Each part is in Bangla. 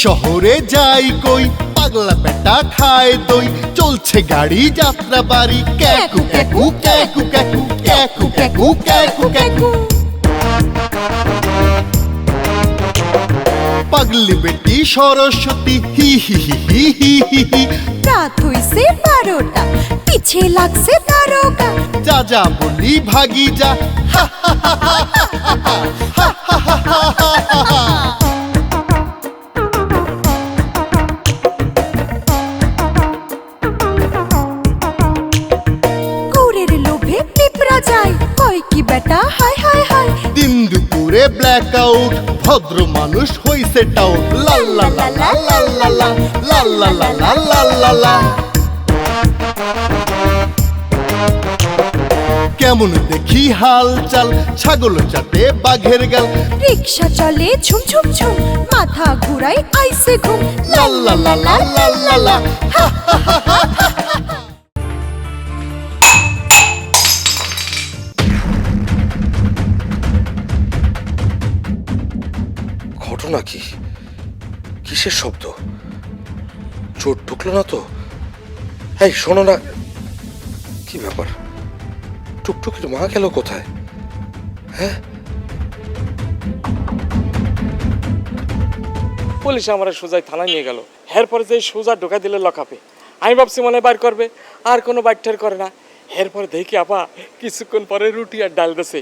শহরে যাই কই পাগলা বেটা খায় দই চলছে গাড়ি যাত্রা বাড়ি ক্যাকু ক্যাকু ক্যাকু ক্যাকু ক্যাকু ক্যাকু ক্যাকু ক্যাকু পাগলি বেটি সরস্বতী হি হি হি হি হি হি হি রাত হইছে 12টা পিছে লাগছে তারকা যা যা বলি ভাগি যা হা হা হা হা হা হা হা হা হা কুড়ের লোভে পিঁপড়া যায় কয় কি বেটা হায় হায় হায় দিন দুপুরে ব্ল্যাক আউট ভদ্র মানুষ হইছে টাউট লা লা লা লা লা লা লা লা লা লা লা লা লা লা কেমন দেখি হাল চাল ছাগল চাটে বাঘের গাল রিক্সা চলে ঝুম ঝুম ঝুম মাথা ঘুরাই আইসে ঘুম লা লা লা লা লা লা লা হা হা হা হা ঘটনা কি? কিসের শব্দ? চোট ঢুকলো না তো? এই শোনো না, কি ব্যাপার? টুকটুকির মা গেল কোথায়? হ্যাঁ, পুলিশ আমার সোজাই থানায় নিয়ে গেল। এরপরে যে সোজা ঢোকা দিলে লকাপে। আমি ভাবছি মনে বাইর করবে, আর কোনো বাইট ঠের করে না। এরপরে দেখি আপা কিছুক্ষণ পরে রুটি আর ডাল দেছে।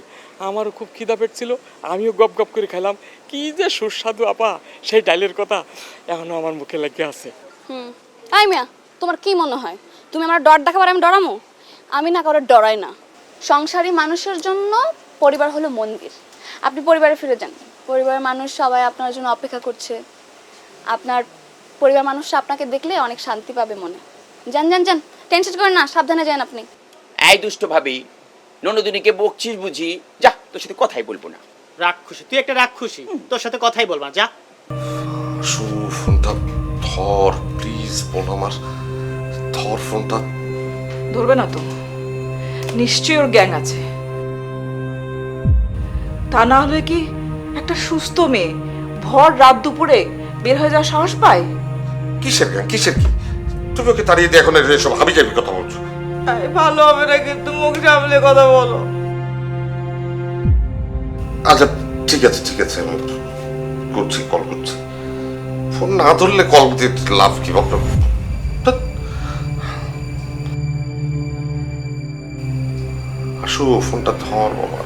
আমারও খুব খিদা পেট ছিল, আমিও গপ গপ করে খেলাম। কি যে সুস্বাদু আপা, সেই ডালের কথা এখনো আমার মুখে লেগে আছে। আই মিয়া, তোমার কি মনে হয় তুমি আমার ডর দেখাবার আমি ডরামো? আমি না কারোর ডরাই না। সংসারী মানুষের জন্য পরিবার হলো মন্দির। আপনি পরিবারে ফিরে যান, পরিবারের মানুষ সবাই আপনার জন্য অপেক্ষা করছে। আপনার পরিবার মানুষরা আপনাকে দেখলে অনেক শান্তি পাবে মনে। যান যান যান, টেনশন করেন না, সাবধানে যান আপনি। এই দুষ্ট ভাবি, ননদিনীকে বকছিস বুঝি? যা, তোর সাথে কথাই বলবো না। রাক্ষসী, তুই একটা রাক্ষসী, তোর সাথে কথাই বলবা যা। ফোনটা ধর প্লিজ, বোন আমার, ধর ফোনটা। ধরবে না তো? নিশ্চয়ই ওর গ্যাং আছে। তা না হলে কি একটা সুস্থ মেয়ে ভর রাত দুপুরে বের হয়ে যাওয়ার সাহস পায়? কিসের গান, কিসের কি? তুমি ওকে তাড়িয়ে দিয়ে এখন এসব হাবি যাবি কথা বলছো? ভালো হবে না, কিন্তু মুখ সামলে কথা বলো। আচ্ছা ঠিক আছে ঠিক আছে, আমি করছি, কল করছি। ফোন না ধরলে কল দিয়ে লাভ কি বাপরে? আসো, ফোনটা ধর বাবা।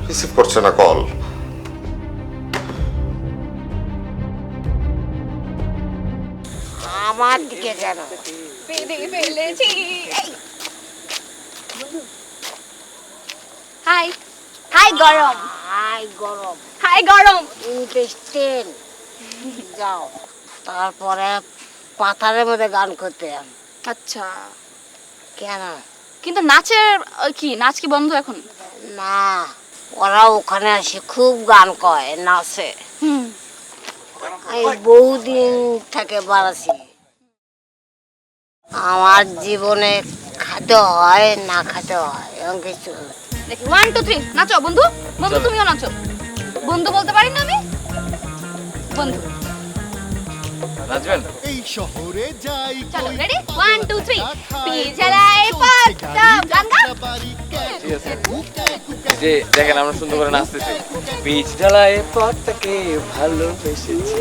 রিসিভ করছে না কল। আমার দিকে কেন? হাই হাই গরম, হাই গরম, হাই গরম। ইন্টারেস্টেড। যাও, তারপরে পাথারের মধ্যে গান করতে। আচ্ছা, কেন? কিন্তু নাচের কি, নাচ কি বন্ধ এখন? না, ওরা ওখানে আসে খুব গান কয়, নাচে। আমি বহুদিন থেকে বাড়াছি। আমার জীবনে খাতে হয় না খাতে হয় এরকম কিছু। দেখি 1 2 3 নাচো বন্ধু। বন্ধু তুমিও নাচো। বন্ধু বলতে পারি না আমি? বন্ধু নাচবেন? এই শহরে যাই চলো, কই রেডি 1 2 3 পিছালায় পড়তা গাঙ্গা। যে দেখেন আমরা সুন্দর করে নাচতেছি। বীজ ডালায় পথটাকে ভালোবেসেছি,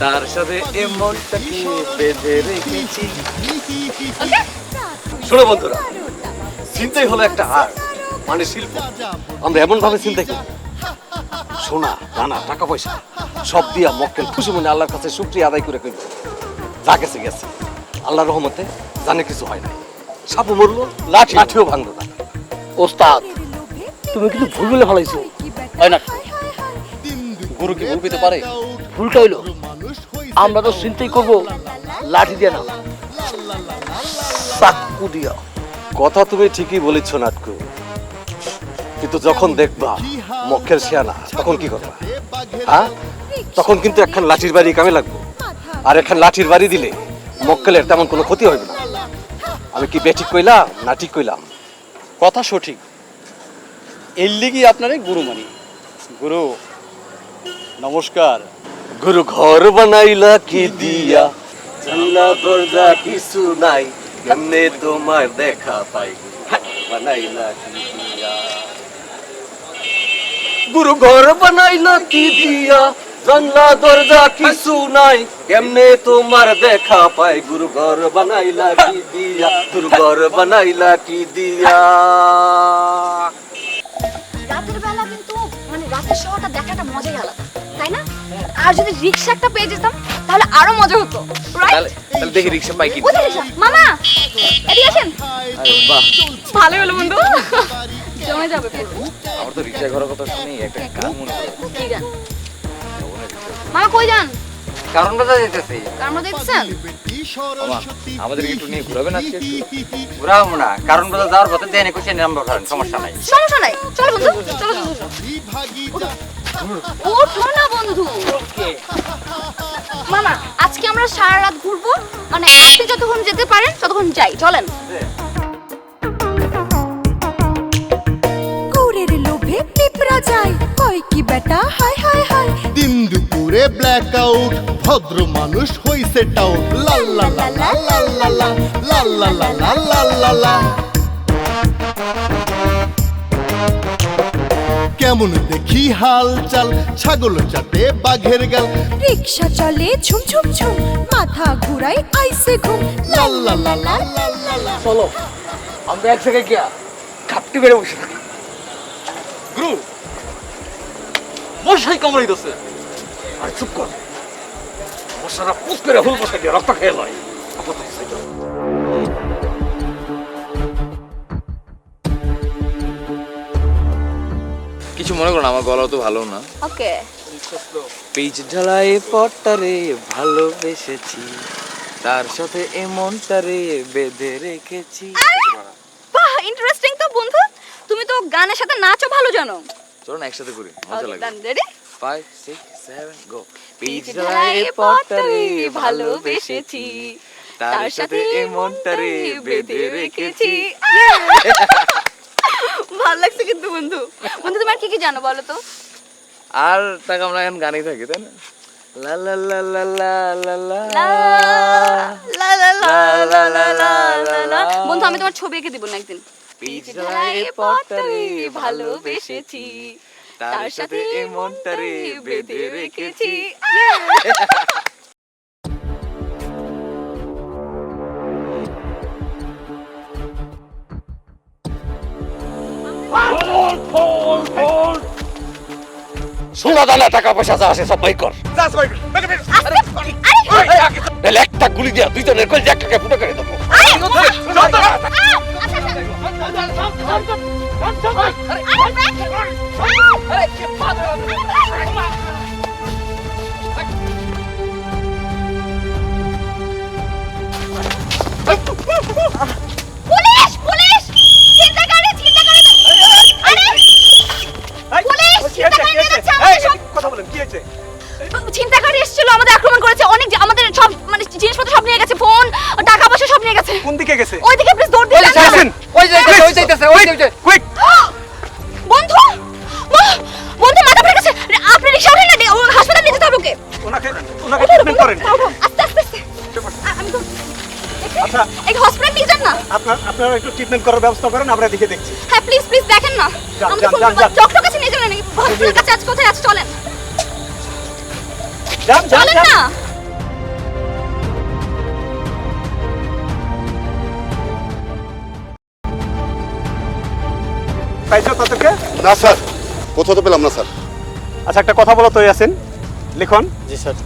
তার সাথে এই মনটাকে বেঁধে রেখেছি। ওকে, শোনো বন্ধুরা, চিন্তাই হলো একটা আর্ট, মানে শিল্প। আমরা এমন ভাবে চিন্তা করি, সোনা দানা টাকা পয়সা সব দিয়া মক্কেল খুশি মনে আল্লাহর কাছে শুকরিয়া আদায় করে করি। যা গেছে গেছে, আল্লাহর রহমতে জানে কিছু হয় না। সাপও মরলো, লাঠিও ভাঙলো না। ওস্তাদ, তুমি কিন্তু ভুল বলে ভালাইছো। হয় না, গুরু কি ভুল পেতে পারে? ভুলটা হইলো আমরা তো চিন্তাই করবো লাঠি দিয়ে না, চাকু দিয়া। কথা তুমি ঠিকই বলেছ নাটকু, কিন্তু যখন দেখবা মক্কেল শিয়ানা তখন কি করবা? হ্যাঁ, তখন কিন্তু একখান লাঠির বাড়ি কামে লাগবে। আর একখান লাঠির বাড়ি দিলে মক্কেলের তেমন কোনো ক্ষতি হইবে না। আমি কি বেঠিক কইলাম না ঠিক কইলাম? কথা সঠিক, এর লিগি আপনারে গুরু মানি। গুরু নমস্কার। গুরু ঘর বানাইলা কি দিয়া, জানলা দরজা কিছু নাই, কেমনে তোমার দেখা পাই, বানাইলা কি দিয়া। গুরু ঘর বানাইলা কি দিয়া, জানলা দরজা কিছু নাই, কেমনে তোমার দেখা পাই, গুরু ঘর বানাইলা কি দিয়া, গুরু ঘর বানাইলা কি দিয়া। রাতের বেলা কিন্তু মানে রাতের শহরটা দেখাটা মজাই আলাদা, তাই না? আর যদি রিকশা একটা পেয়ে যেতাম তাহলে আরো মজা হতো, রাইট? তাহলে দেখি রিক্সা পাই কি। কোথায় রিকশা? মামা এদিকে আসেন। বাহ, ভালো হলো বন্ধু, জমে যাবে পুরো। আমার তো রিক্সা ঘরের কথা শুনি একটা গান মনে পড়ে। কি গান? মামা কই যান? কারণ কথা যেতেছি কার মধ্যে দেখছেন? আমাদের একটু নিয়ে ঘুরাবেন আজকে? ঘুরাবো না, কারণ কথা যাওয়ার পথে দেয় খুশি নাম্বার করেন, সমস্যা নাই। সমস্যা নাই, চলো বন্ধু, চলো চলো চলো। ওঠো না বন্ধু। মামা আজকে আমরা সারা রাত ঘুরবো, মানে আপনি যতক্ষণ যেতে পারেন ততক্ষণ যাই, চলেন। গৌরের লোভে পিঁপড়া যায়, কয় কি বেটা হায় হায় হায়। দিন দুপুরে ব্ল্যাক আউট, ভদ্র মানুষ হইছে টাউট। লা লা লা লা লা লা লা লা লা লা লা লা লা লা। কেমন দেখি হাল চাল, ছাগল চাটে বাঘের গাল। রিক্সা চলে ঝুম ঝুম ঝুম, মাথা ঘুরাই আইসে ঘুম। লা লা লা লা লা লা লা। চলো আমরা এক জায়গায় গিয়া ঘাপটি বেড়ে বসে থাকি। গুরু মশাই কামড়াই দিচ্ছে। আর চুপ কর, মশারা পুষ করে হুল মশাই দিয়ে রক্ত খেয়ে লয়। কিছু মনে করো না, আমার গলা তো ভালো না। ওকে। পিচ ঢালাই পট্টারে ভালোবেসেছি, তার সাথে এমনটারে বেঁধে রেখেছি। বাহ, ইন্টারেস্টিং তো বন্ধু। তুমি তো গানের সাথে নাচও ভালো জানো। চলো না একসাথে করি, মজা লাগবে। রেডি? 5 6 7 গো। পিচ ঢালাই পট্টারে ভালোবেসেছি, তার সাথে এমনটারে বেঁধে রেখেছি। ভালো লাগছে কিন্তু বন্ধু। বন্ধু তোমার কি কি জানো বলো তো? আর টাকা আমরা এখন গানেই থাকি, তাই না? লা লা লা লা লা লা লা লা লা লা লা লা লা লা লা। বন্ধু আমি তোমার ছবি এঁকে দিব না একদিন। পিচ ঢালাই পট্টারে ভালোবেসেছি, তার সাথে এমনটারে বেঁধে রেখেছি। সোনা দানা টাকা পয়সা যা আসে সব বাই কর। তাহলে একটা গুলি দিয়া দুইজনের কল একটাকে ফুটো করে দেবো। পুলিশ পুলিশ, চিন্তা করে চিন্তা করে। আরে পুলিশ চিন্তা করে যাচ্ছে আমাদের সব। কথা বলেন, কি হয়েছে? চিন্তাকারী এসেছিল, আমাদের আক্রমণ করেছে, অনেক আমাদের সব মানে জিনিসপত্র সব নিয়ে গেছে, ফোন টাকা পয়সা সব নিয়ে গেছে। কোন দিকে গেছে? ওইদিকে প্লিজ দৌড় দিয়ে যান। ওই যাইতেছে কুইক! বন্ধু বন্ধু মাথা ফেটে গেছে, আপনি রিকশা উঠেন না, হাসপাতালে নিয়ে যেতে হবে ওকে। ওনাকে ট্রিটমেন্ট করেন। আস্তে আস্তে আস্তে। আমি তো আচ্ছা, এই হসপিটাল নিয়ে যান না। আপনারা একটু ট্রিটমেন্ট করার ব্যবস্থা করেন, আমরা দেখে দেখছি। হ্যাঁ প্লিজ প্লিজ দেখেন না। যান, আমাদের যান, যান। ডক্টর কাছে নিয়ে যাবেন নাকি? হসপিটাল কাছে আজ কোথায় আছে, চলেন যান যান চলেন যান। না। পাইছো তাদেরকে? না স্যার, কোথাও তো পেলাম না স্যার। আচ্ছা একটা কথা বলো তো ইয়াসিন, লিখন। জি স্যার।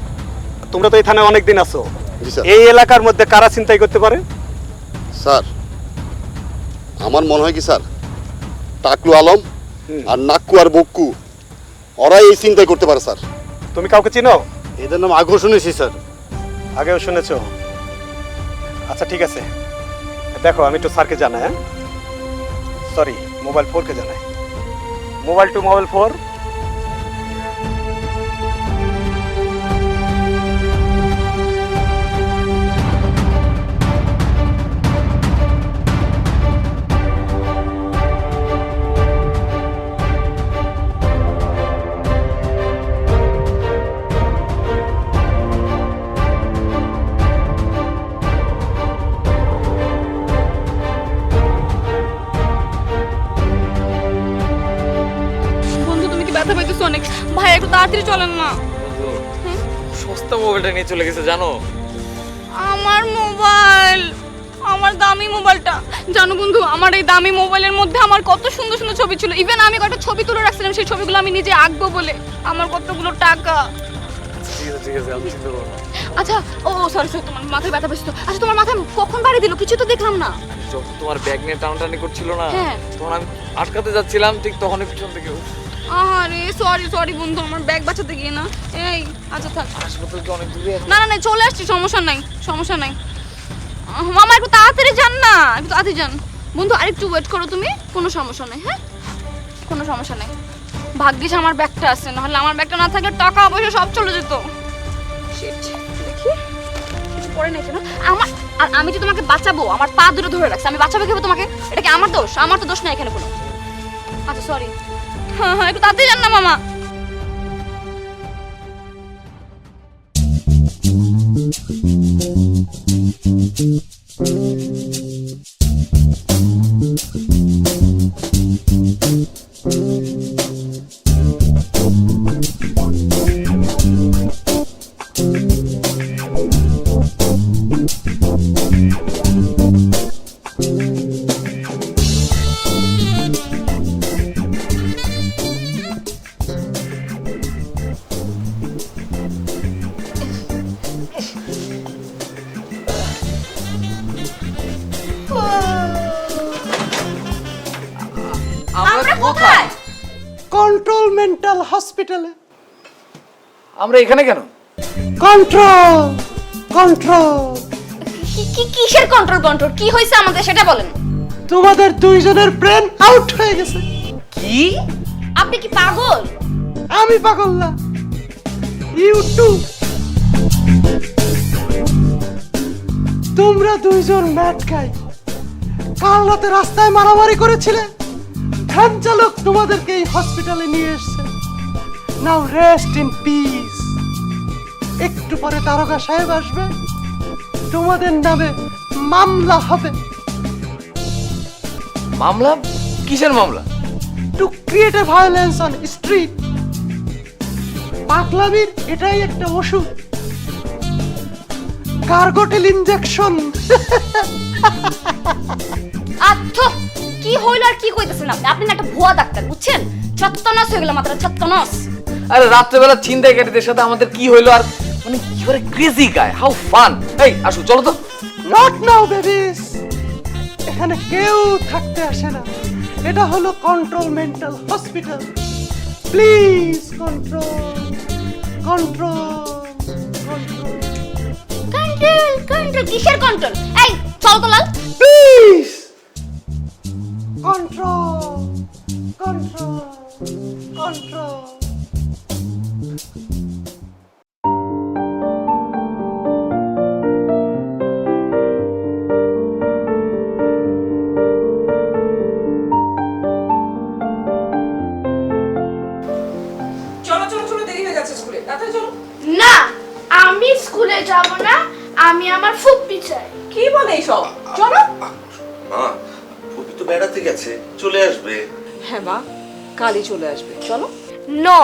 তোমরা তো এই থানায় অনেক দিন আছো, জি স্যার। এই এলাকার মধ্যে কারা চিন্তাই করতে পারে? স্যার আমার মনে হয় কি স্যার, টাকলু আলম আর নাক্কু আর বক্কু ওরাই এই চিন্তাই করতে পারে স্যার। তুমি কাউকে চিনো? এদের নাম আগেও শুনেছি স্যার। আগেও শুনেছো? আচ্ছা ঠিক আছে, দেখো আমি একটু স্যারকে জানাই। হ্যাঁ সরি, মোবাইল 4কে জানাই। Mobile to mobile 4। তাড়াতাড়ি চলেন না। সস্তা মোবাইলটা নিয়ে চলে গেছে জানো? আমার মোবাইল, আমার দামি মোবাইলটা। জানো বন্ধু, আমার এই দামি মোবাইলের মধ্যে আমার কত সুন্দর সুন্দর ছবি ছিল। ইভেন আমি কয়েকটা ছবি তুলে রাখছিলাম, সেই ছবিগুলো আমি নিজে আঁকবো বলে। আমার কতগুলো টাকা। ঠিক আছে আমি চিন্তা করবো না। আচ্ছা, ও সরি সরি, তোমার মাথায় ব্যথা পেয়েছে তো? আচ্ছা, তোমার মাথায় কখন বাড়ি দিল? কিছু তো দেখলাম না। যখন তোমার ব্যাগ নিয়ে টানাটানি করছিল না, হ্যাঁ। তখন আমি আটকাতে যাচ্ছিলাম, ঠিক তখনই পিছন থেকে আরে সরি সরি বন্ধু, আমার ব্যাগ বাঁচাতে গিয়ে না। এই আচ্ছা থাক, হাসপাতাল কি অনেক দূরে আছে? না না না, চলে আসছি, সমস্যা নাই সমস্যা নাই। মামা একটু তাড়াতাড়ি যান না, একটু তাড়াতাড়ি যান। বন্ধু আরেকটু ওয়েট করো তুমি, কোনো সমস্যা নেই। হ্যাঁ, কোনো সমস্যা নেই। ভাগ্যিস আমার ব্যাগটা আছে, নাহলে আমার ব্যাগটা না থাকলে টাকা পয়সা সব চলে যেত। Shit, দেখি কিছু পড়ে নাই তো না আমার। আর আমি যে তোমাকে বাঁচাবো, আমার পা দুটো ধরে রাখছি, আমি বাঁচাবো কিভাবে তোমাকে? এটা কি আমার দোষ? আমার তো দোষ নাই এখানে কোনো। আচ্ছা সরি। হ্যাঁ হ্যাঁ, একটু তাড়াতাড়ি যান না মামা। আমরা কোথায়? কন্ট্রোল মেন্টাল হসপিটালে। আমরা এখানে কেন? Control control. কিসের কন্ট্রোল? কন্ট্রোল কি হয়েছে আমাদের সেটা বলেন। তোমাদের দুইজনের ব্রেন আউট হয়ে গেছে। কি? আপনি কি পাগল? আমি পাগল না, ইউ টু। তোমরা দুইজন ম্যাট খাই কাল রাতে রাস্তায় মারামারি করেছিলে। ভ্যান চালক তোমাদেরকে এই হসপিটালে নিয়ে এসেছে। নাও রেস্ট ইন পিস। একটু পরে তারকা সাহেব আসবে, তোমাদের নামে মামলা হবে। মামলা? কিসের মামলা? To create a violence on street. পাগলামির এটাই একটা ওষুধ, কার্গোটেল ইনজেকশন। আচ্ছা, কি হইল আর কি কইতেছেন আপনি? আপনি না একটা ভুয়া ডাক্তার, বুঝছেন? ছত্তনাশ হয়ে গেল মাত্র, ছত্তনাশ। আরে রাত্রেবেলা ছিনতাইকারীদের সাথে আমাদের কি হইলো? আর মানে কি করে ক্রেজি গায়, হাউ ফান। এই আসো চলো তো। নট নাও বেবিস, এখানে কেউ থাকতে আসে না। এটা হলো control mental hospital. Please control control control. Control control কিসের কন্ট্রোল? এই চল তো লাল। Please control control control. চলো চলো চলো, দেরি হয়ে যাচ্ছে স্কুলে, তাড়াতাড়ি চলো। না, আমি স্কুলে যাব না, আমি আমার ফুপ্পি চাই। কি বলে এইসব? চলো। মা, ফুপি তো বেড়াতে গেছে, চলে আসবে। হ্যাঁ মা, কালই চলে আসবে, চলো। No,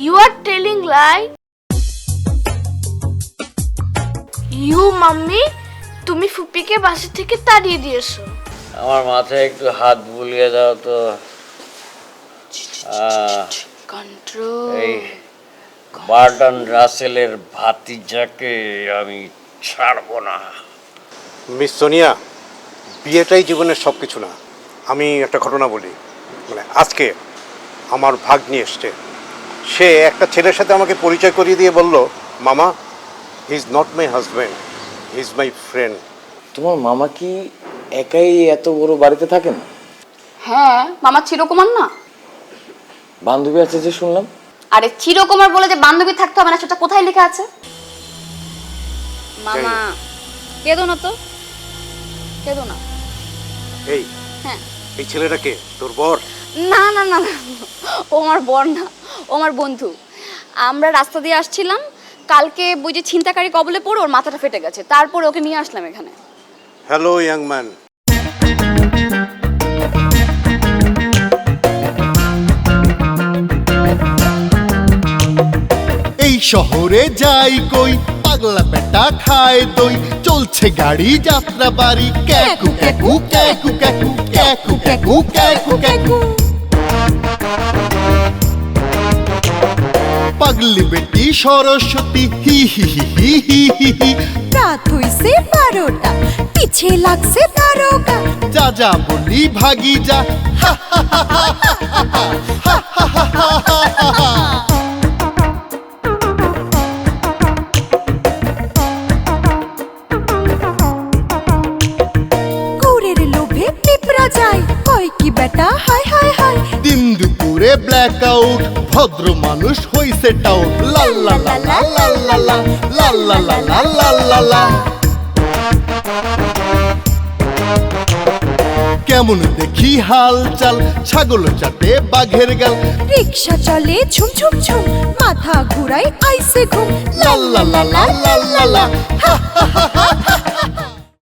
you are telling lie. You mummy, তুমি ফুপ্পিকে বাসা থেকে তাড়িয়ে দিয়েছো। আমার মাথায় একটু হাত বুলিয়ে দাও তো। কন্ট্রোল। এই বার্টন রাসেলের ভাতিজাকে আমি ছাড়বো না। মিস সোনিয়া, বিয়েটাই জীবনের সব কিছু না। আমি একটা ঘটনা বলি। মানে আজকে আমার ভাগ্নি এসছে, সে একটা ছেলের সাথে আমাকে পরিচয় করিয়ে দিয়ে বলল, মামা, he is not my husband, he is my friend. তোমার মামা কি একাই এত বড় বাড়িতে থাকেন? হ্যাঁ, মামা চিরকুমার না? বান্ধবী আছে যে শুনলাম। আরে চিরকুমার বলে যে বান্ধবী থাকতে হবে না, সেটা কোথায় লেখা আছে? মামা কেঁদো না তো, কেঁদো না। এই হ্যাঁ, এই ছেলেটা কে? তোর বর? না না না, ও আমার বর না, ও আমার বন্ধু। আমরা রাস্তা দিয়ে আসছিলাম, কালকে ওই যে ছিনতাকারী কবলে পড়ে ওর মাথাটা ফেটে গেছে, তারপরে ওকে নিয়ে আসলাম এখানে। Hello young man. শহরে যাই কই পাগলা বেটা খায় দই চলছে গাড়ি যাত্রা বাড়ি ক্যাকু ক্যাকু ক্যাকু ক্যাকু ক্যাকু ক্যাকু ক্যাকু ক্যাকু পাগলি বেটি সরস্বতী হি হি হি হি হি হি হি রাত হইছে 12টা পিছে লাগছে দারোগা যা যা বলি ভাগি যা হা হা হা হা হা হা হা হা হা হা। কুরের লোভে পিঁপড়া যায় কয় কি বেটা হায় হায় হায় দিন দুপুরে ব্ল্যাক আউট ভদ্র মানুষ হইছে টাউট লা লা লা লা লা লা লা লা লা লা লা লা লা লা। কেমন দেখি হাল চাল ছাগল চাটে বাঘের গাল রিক্সা চলে ঝুম ঝুম ঝুম মাথা ঘুরাই আইসে ঘুম লা লা লা লা লা লা লা হা হা হা হা হা।